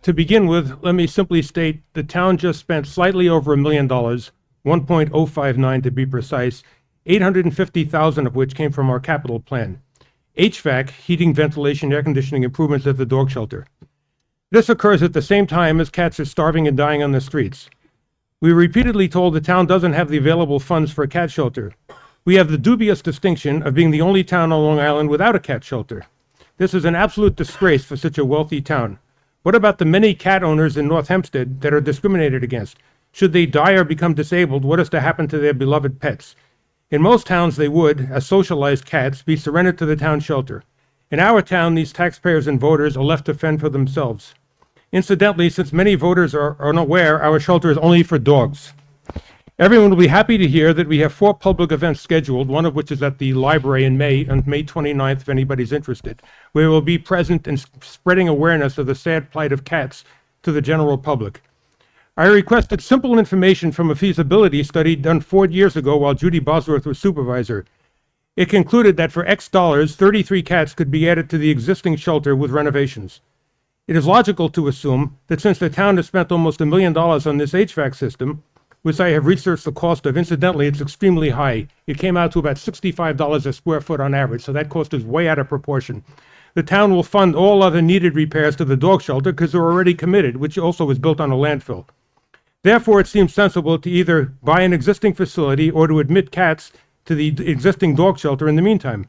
To begin with, let me simply state the town just spent slightly over $1 million, 1.059 to be precise, 850,000 of which came from our capital plan. HVAC, heating, ventilation, air conditioning improvements at the dog shelter. This occurs at the same time as cats are starving and dying on the streets. We were repeatedly told the town doesn't have the available funds for a cat shelter. We have the dubious distinction of being the only town on Long Island without a cat shelter. This is an absolute disgrace for such a wealthy town. What about the many cat owners in North Hempstead that are discriminated against? Should they die or become disabled, what is to happen to their beloved pets? In most towns, they would, as socialized cats, be surrendered to the town shelter. In our town, these taxpayers and voters are left to fend for themselves. Incidentally, since many voters are unaware, our shelter is only for dogs. Everyone will be happy to hear that we have 4 public events scheduled, one of which is at the library in May, on May 29th, if anybody's interested, where we'll be present and spreading awareness of the sad plight of cats to the general public. I requested simple information from a feasibility study done 4 years ago while Judy Bosworth was supervisor. It concluded that for X dollars, 33 cats could be added to the existing shelter with renovations. It is logical to assume that since the town has spent almost $1 million on this HVAC system, which I have researched the cost of, incidentally, it's extremely high. It came out to about $65 a square foot on average, so that cost is way out of proportion. The town will fund all other needed repairs to the dog shelter because they're already committed, which also was built on a landfill. Therefore, it seems sensible to either buy an existing facility or to admit cats to the existing dog shelter in the meantime.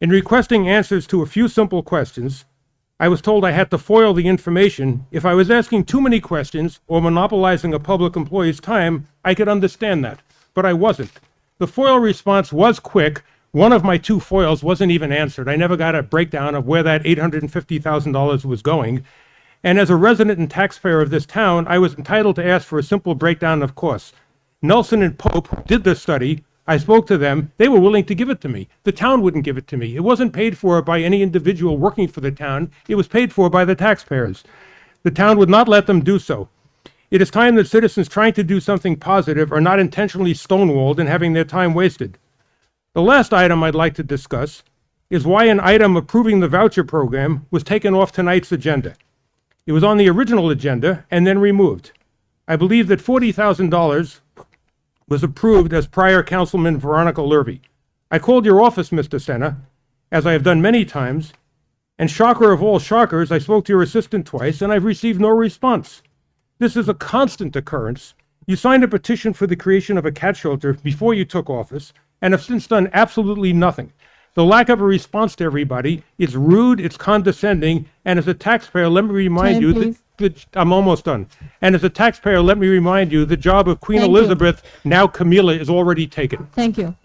In requesting answers to a few simple questions, I was told I had to foil the information. If I was asking too many questions or monopolizing a public employee's time, I could understand that, but I wasn't. The foil response was quick. One of my 2 foils wasn't even answered. I never got a breakdown of where that $850,000 was going. And as a resident and taxpayer of this town, I was entitled to ask for a simple breakdown of costs. Nelson and Pope did the study. I spoke to them. They were willing to give it to me. The town wouldn't give it to me. It wasn't paid for by any individual working for the town. It was paid for by the taxpayers. The town would not let them do so. It is time that citizens trying to do something positive are not intentionally stonewalled and having their time wasted. The last item I'd like to discuss is why an item approving the voucher program was taken off tonight's agenda. It was on the original agenda and then removed. I believe that $40,000 was approved as prior Councilman Veronica Lurvy. I called your office, Mr. Senna, as I have done many times, and shocker of all shockers, I spoke to your assistant twice, and I've received no response. This is a constant occurrence. You signed a petition for the creation of a cat shelter before you took office, and have since done absolutely nothing. The lack of a response to everybody is rude, it's condescending, and as a taxpayer, let me remind you that I'm almost done. And as a taxpayer, let me remind you, the job of Queen Elizabeth, now Camilla, is already taken. Thank you.